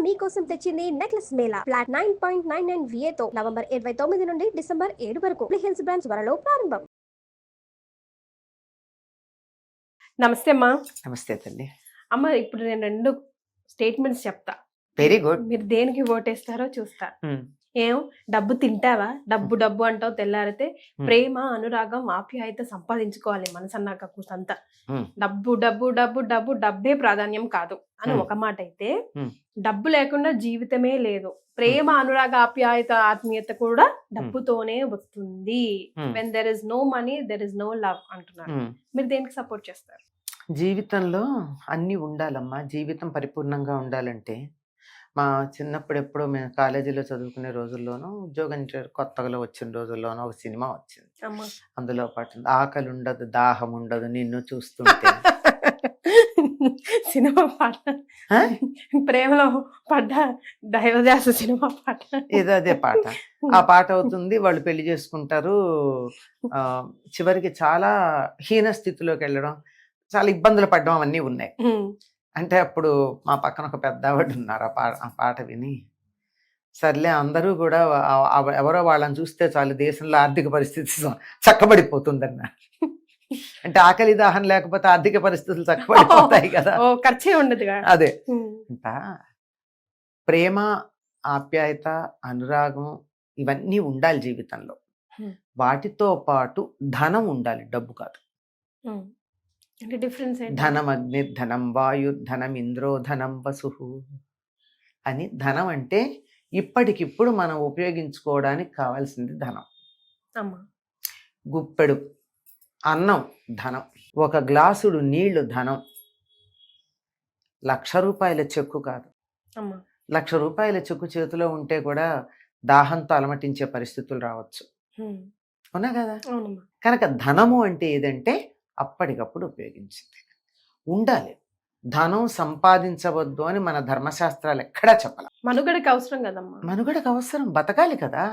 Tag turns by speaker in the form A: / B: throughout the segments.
A: మీకోసం తెచ్చింది necklace Mela flat 9.99 VA తో నవంబర్ 29 నుండి డిసెంబర్ 7 వరకు హిల్స్ బ్రాంచ్ త్వరలో ప్రారంభం.
B: నమస్తే అమ్మా.
C: నమస్తే తల్లి.
B: అమ్మ, ఇప్పుడు నేను 2 స్టేట్మెంట్స్ చెప్తా.
C: Very good.
B: మీరు దేనికి ఓటేస్తారో చూస్తా. ఏం డబ్బు తింటావా? డబ్బు డబ్బు అంటావు తెల్లారితే. ప్రేమ, అనురాగం, ఆప్యాయత సంపాదించుకోవాలి మనసన్నాక కూసంతా. డబ్బు డబ్బు డబ్బు డబ్బు డబ్బే ప్రాధాన్యం కాదు అని ఒక మాట అయితే, డబ్బు లేకుండా జీవితమే లేదు. ప్రేమ, అనురాగ, ఆప్యాయత, ఆత్మీయత కూడా డబ్బుతోనే వస్తుంది. When there is no money there is no love అంటున్నారు. మీరు దేనికి సపోర్ట్ చేస్తారు?
C: జీవితంలో అన్నీ ఉండాలమ్మా. జీవితం పరిపూర్ణంగా ఉండాలంటే, మా చిన్నప్పుడు ఎప్పుడో మేము కాలేజీలో చదువుకునే రోజుల్లోనూ, ఉద్యోగం కొత్తగా వచ్చిన రోజుల్లోనూ ఒక సినిమా వచ్చింది. అందులో పాటు ఆకలి ఉండదు, దాహం ఉండదు నిన్ను చూస్తుంటే.
B: సినిమా పాట, ప్రేమలో పడ్డ దైవదాస సినిమా పాట
C: ఏదో అదే పాట. ఆ పాట అవుతుంది, వాళ్ళు పెళ్లి చేసుకుంటారు. చివరికి చాలా హీన స్థితిలోకి వెళ్ళడం, చాలా ఇబ్బందులు పడడం అవన్నీ ఉన్నాయి. అంటే అప్పుడు మా పక్కన ఒక పెద్ద ఆవిడ ఉన్నారు. ఆ పాట విని, సర్లే అందరూ కూడా ఎవరో వాళ్ళని చూస్తే చాలు దేశంలో ఆర్థిక పరిస్థితి చక్కబడిపోతుందన్న. అంటే ఆకలి దాహం లేకపోతే ఆర్థిక పరిస్థితులు చక్కబడిపోతాయి కదా,
B: ఖర్చే ఉండదు.
C: అదే అంట. ప్రేమ, ఆప్యాయత, అనురాగం ఇవన్నీ ఉండాలి జీవితంలో. వాటితో పాటు ధనం ఉండాలి, డబ్బు కాదు. ధనం అగ్నిర్ధనం వాయుర్ధనం ఇంద్రోధనం వసు అని. ధనం అంటే ఇప్పటికిప్పుడు మనం ఉపయోగించుకోవడానికి కావాల్సింది ధనం. గుప్పెడు అన్నం ధనం, ఒక గ్లాసుడు నీళ్లు ధనం. 1,00,000 రూపాయల చెక్కు కాదు. 1,00,000 రూపాయల చెక్కు చేతిలో ఉంటే కూడా దాహంతో అలమటించే పరిస్థితులు రావచ్చు, అవునా కదా? కనుక ధనము అంటే ఏదంటే అప్పటికప్పుడు ఉపయోగించింది ఉండాలి. ధనం సంపాదించవద్దు అని మన ధర్మశాస్త్రాలు ఎక్కడా చెప్పాలి.
B: మనుగడకి అవసరం కదమ్మా.
C: మనుగడకు అవసరం, బతకాలి కదా.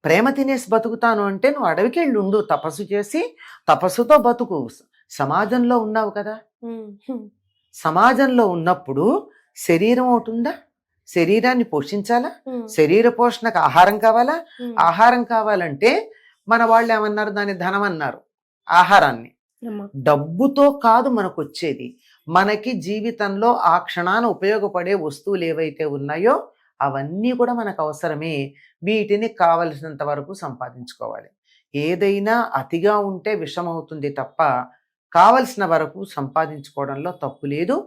C: ప్రేమ తినేసి బతుకుతాను అంటే నువ్వు అడవికి వెళ్ళి ఉండు, తపస్సు చేసి తపస్సుతో బతుకు. సమాజంలో ఉన్నావు కదా. సమాజంలో ఉన్నప్పుడు శరీరం ఒకటి ఉందా, శరీరాన్ని పోషించాలా. శరీర పోషణకు ఆహారం కావాలా. ఆహారం కావాలంటే మన వాళ్ళు ఏమన్నారు, దాన్ని ధనం అన్నారు. ఆహారాన్ని డబ్బుతో కాదు మనకు వచ్చేది. మనకి జీవితంలో ఆ క్షణాన ఉపయోగపడే వస్తువులు ఏవైతే ఉన్నాయో అవన్నీ కూడా మనకు అవసరమే. వీటిని కావలసినంత వరకు సంపాదించుకోవాలి. ఏదైనా అతిగా ఉంటే విషం అవుతుంది తప్ప కావలసిన వరకు సంపాదించుకోవడంలో తప్పు లేదు.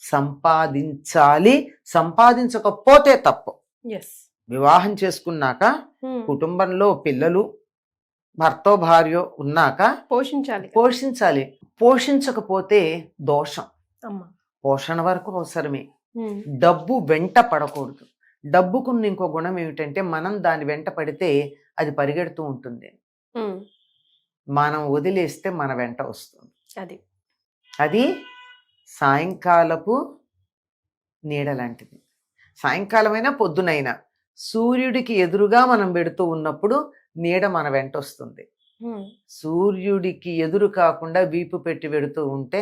C: సంపాదించాలి, సంపాదించకపోతే తప్పు. వివాహం చేసుకున్నాక కుటుంబంలో పిల్లలు, భర్తో భార్యో ఉన్నాక పోషించాలి. పోషించకపోతే దోషం. పోషణ వరకు అవసరమే. డబ్బు వెంట పడకూడదు. డబ్బుకున్న ఇంకో గుణం ఏమిటంటే, మనం దాని వెంట పడితే అది పరిగెడుతూ ఉంటుంది, మనం వదిలేస్తే మన వెంట వస్తుంది. అది సాయంకాలపు నీడ లాంటిది. సాయంకాలమైనా పొద్దునైనా సూర్యుడికి ఎదురుగా మనం పెడుతూ ఉన్నప్పుడు నీడ మన వెంట వస్తుంది. సూర్యుడికి ఎదురు కాకుండా వీపు పెట్టి పెడుతూ ఉంటే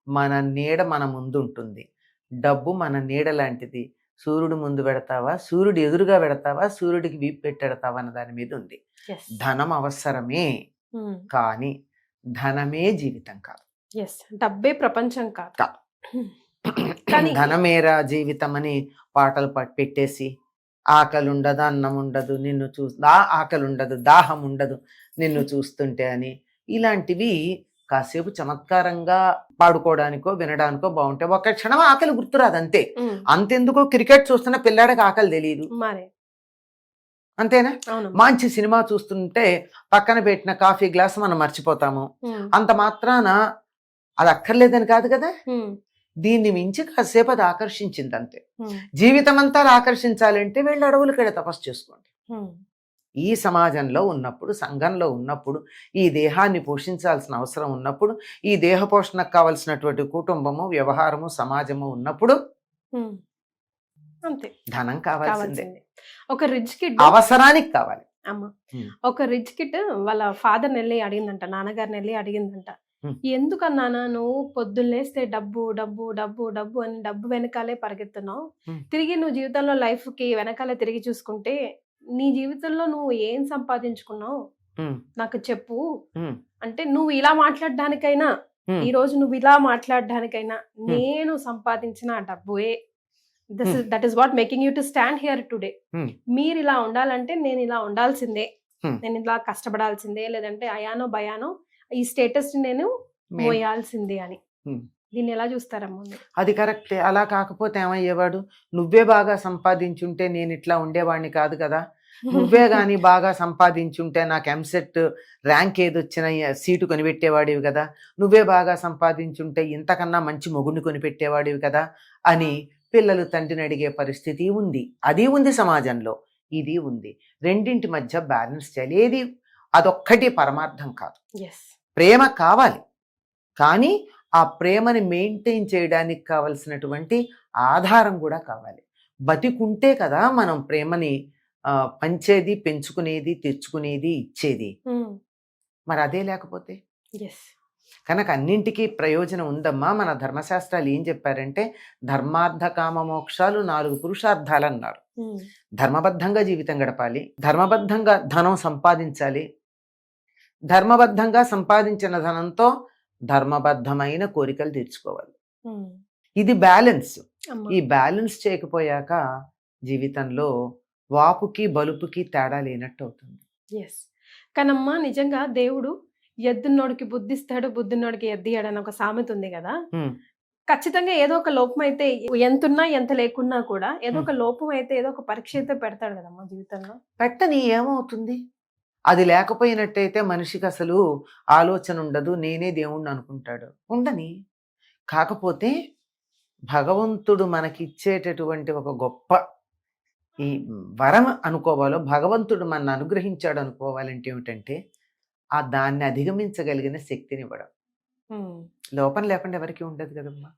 C: మన నీడ మన ముందు ఉంటుంది. డబ్బు మన నీడ లాంటిది. సూర్యుడు ముందు పెడతావా, సూర్యుడు ఎదురుగా పెడతావా, సూర్యుడికి వీపు పెట్టి పెడతావా అన్న దాని మీద ఉంది. ధనం అవసరమే, కానీ ధనమే జీవితం కాదు.
B: డబ్బే ప్రపంచం కాదు.
C: ధనమేరా జీవితం అని పాటలు పెట్టేసి, ఆకలి ఉండదు, అన్నం ఉండదు నిన్ను ఆకలి ఉండదు, దాహం ఉండదు నిన్ను చూస్తుంటే అని, ఇలాంటివి కాసేపు చమత్కారంగా పాడుకోవడానికో వినడానికో బాగుంటాయి. ఒక క్షణం ఆకలి గుర్తురాదు అంతే. అంతెందుకు, క్రికెట్ చూస్తున్న పిల్లాడికి ఆకలి తెలియదు, అంతేనా? మంచి సినిమా చూస్తుంటే పక్కన పెట్టిన కాఫీ గ్లాస్ మనం మర్చిపోతాము. అంత మాత్రాన అది అక్కర్లేదని కాదు కదా. దీన్ని మించి కాసేపు అది ఆకర్షించింది అంతే. జీవితం అంతా ఆకర్షించాలంటే వీళ్ళు అడవులకి తపస్సు చేసుకోండి. ఈ సమాజంలో ఉన్నప్పుడు, సంఘంలో ఉన్నప్పుడు, ఈ దేహాన్ని పోషించాల్సిన అవసరం ఉన్నప్పుడు, ఈ దేహ పోషణకు కావలసినటువంటి కుటుంబము, వ్యవహారము, సమాజము ఉన్నప్పుడు ధనం కావాల్సిందే.
B: ఒక రిచ్ కిడ్
C: అవసరానికి కావాలి.
B: ఒక రిచ్ కిడ్ వాళ్ళ ఫాదర్ వెళ్ళి అడిగిందంట, నాన్నగారిని వెళ్ళి అడిగిందంట, ఎందుకన్నానా నువ్వు పొద్దున్న లేస్తే డబ్బు డబ్బు డబ్బు డబ్బు అని డబ్బు వెనకాలే పరిగెత్తున్నావు, తిరిగి నువ్వు జీవితంలో లైఫ్ కి వెనకాలే తిరిగి చూసుకుంటే నీ జీవితంలో నువ్వు ఏం సంపాదించుకున్నావు నాకు చెప్పు అంటే, నువ్వు ఇలా మాట్లాడడానికైనా ఈ రోజు నువ్వు ఇలా మాట్లాడడానికైనా నేను సంపాదించిన డబ్బుయే that is what making you to stand here today. మీరు ఇలా ఉండాలంటే నేను ఇలా ఉండాల్సిందే, నేను ఇలా కష్టపడాల్సిందే, లేదంటే అయానో భయానో ఈ స్టేటస్ నేను మోయాల్సిందే అని. దీన్ని ఎలా చూస్తారమ్మా?
C: అది కరెక్టే. అలా కాకపోతే ఏమయ్యేవాడు? నువ్వే బాగా సంపాదించుంటే నేను ఇట్లా ఉండేవాడిని కాదు కదా, నువ్వే గాని బాగా సంపాదించుంటే నాకు ఎంసెట్ ర్యాంక్ ఏదొచ్చిన సీటు కొనిపెట్టేవాడివి కదా, నువ్వే బాగా సంపాదించుంటే ఇంతకన్నా మంచి మొగుడిని కొనిపెట్టేవాడివి కదా అని పిల్లలు తండ్రిని అడిగే పరిస్థితి ఉంది. అది ఉంది సమాజంలో, ఇది ఉంది. రెండింటి మధ్య బ్యాలెన్స్ చేయాలి. ఏది అదొక్కటి పరమార్థం కాదు. ప్రేమ కావాలి, కానీ ఆ ప్రేమని మెయింటైన్ చేయడానికి కావలసినటువంటి ఆధారం కూడా కావాలి. బతికుంటే కదా మనం ప్రేమని పంచేది, పెంచుకునేది, తెచ్చుకునేది, ఇచ్చేది. మరి అదే లేకపోతే కనుక అన్నింటికీ ప్రయోజనం ఉందమ్మా. మన ధర్మశాస్త్రాలు ఏం చెప్పారంటే ధర్మార్థ కామ మోక్షాలు 4 పురుషార్థాలు అన్నారు. ధర్మబద్ధంగా జీవితం గడపాలి, ధర్మబద్ధంగా ధనం సంపాదించాలి, ధర్మబద్ధంగా సంపాదించిన ధనంతో ధర్మబద్ధమైన కోరికలు తీర్చుకోవాలి. ఇది బ్యాలెన్స్. ఈ బ్యాలెన్స్ చేయకపోయాక జీవితంలో వాపుకి బలుపుకి తేడా లేనట్టు అవుతుంది.
B: కానమ్మా నిజంగా దేవుడు ఎద్దున్నోడికి బుద్ధిస్తాడు, బుద్ధిన్నోడికి ఎద్దియాడు అని ఒక సామెత ఉంది కదా. ఖచ్చితంగా ఏదో ఒక లోపం అయితే, ఎంతున్నా ఎంత లేకున్నా కూడా ఏదో ఒక లోపం అయితే, ఏదో ఒక పరీక్ష అయితే పెడతాడు కదమ్మా జీవితంలో.
C: పెట్టని ఏమవుతుంది? అది లేకపోయినట్టయితే మనిషికి అసలు ఆలోచన ఉండదు, నేనే దేవుణ్ణి అనుకుంటాడు. ఉండని. కాకపోతే భగవంతుడు మనకిచ్చేటటువంటి ఒక గొప్ప ఈ వరం అనుకోవాలో, భగవంతుడు మన అనుగ్రహించాడు అనుకోవాలంటే ఏమిటంటే దాన్ని అధిగమించగలిగిన శక్తిని ఇవ్వడం. లోపం లేకుండా ఎవరికి ఉండదు కదమ్మా.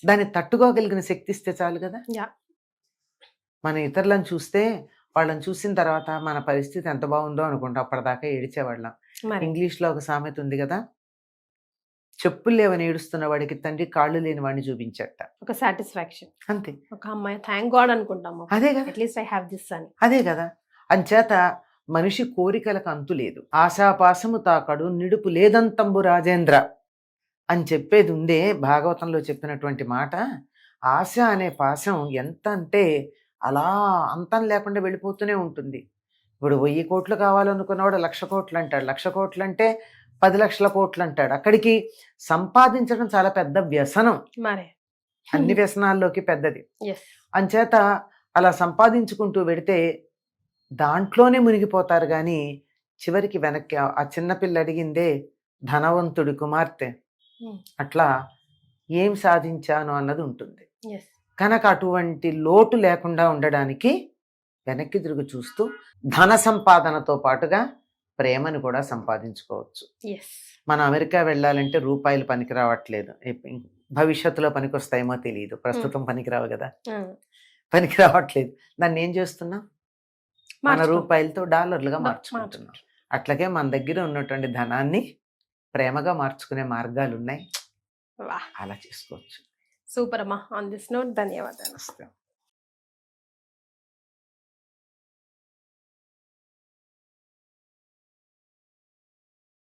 C: దాన్ని తట్టుకోగలిగిన శక్తి ఇస్తే చాలు కదా. మన ఇతరులను చూస్తే వాళ్ళని చూసిన తర్వాత మన పరిస్థితి ఎంత బాగుందో అనుకుంటాం, అప్పటిదాకా ఏడిచేవాళ్ళం. ఇంగ్లీష్లో ఒక సామెత ఉంది కదా, చెప్పులు లేవని ఏడుస్తున్న వాడికి తండ్రి కాళ్ళు లేని వాడిని చూపించట.
B: ఒక సాటిస్ఫాక్షన్
C: అంతే.
B: ఒక అమ్మాయి థ్యాంక్ గాడ్ అనుకుంటాము.
C: అదే కదా,
B: అట్లీస్ట్ ఐ హావ్ దిస్ అని.
C: అదే కదా. అంచేత మనిషి కోరికలకు అంతు లేదు. ఆశాపాసము తాకడు నిడుపు లేదంతంబు రాజేంద్ర అని చెప్పేది ఉందే భాగవతంలో చెప్పినటువంటి మాట. ఆశ అనే పాశం ఎంత అంటే అలా అంతం లేకుండా వెళ్ళిపోతూనే ఉంటుంది. ఇప్పుడు 1000 కోట్లు కావాలనుకున్నవాడు 1,00,000 కోట్లు అంటాడు, 1,00,000 కోట్లు అంటే 10 లక్షల కోట్లు అంటాడు. అక్కడికి సంపాదించడం చాలా పెద్ద వ్యసనం, అన్ని వ్యసనాల్లోకి పెద్దది. అంచేత అలా సంపాదించుకుంటూ వెడితే దాంట్లోనే మునిగిపోతారు. కానీ చివరికి వెనక్కి ఆ చిన్నపిల్ల అడిగిందే ధనవంతుడి కుమార్తె, అట్లా ఏం సాధించాను అన్నది ఉంటుంది. కనుక అటువంటి లోటు లేకుండా ఉండడానికి వెనక్కి తిరిగి చూస్తూ ధన సంపాదనతో పాటుగా ప్రేమను కూడా సంపాదించుకోవచ్చు. మనం అమెరికా వెళ్ళాలంటే రూపాయలు పనికి రావట్లేదు, భవిష్యత్తులో పనికి వస్తాయేమో తెలియదు, ప్రస్తుతం పనికిరావు కదా, పనికి రావట్లేదు. దాన్ని ఏం చేస్తున్నాం? మన రూపాయలతో డాలర్లుగా మార్చుకుంటున్నాం. అట్లాగే మన దగ్గర ఉన్నటువంటి ధనాన్ని ప్రేమగా మార్చుకునే మార్గాలు ఉన్నాయి, అలా చేసుకోవచ్చు.
B: సూపర్ అమ్మా. ఆన్ దిస్ నోట్ ధన్యవాదాలు.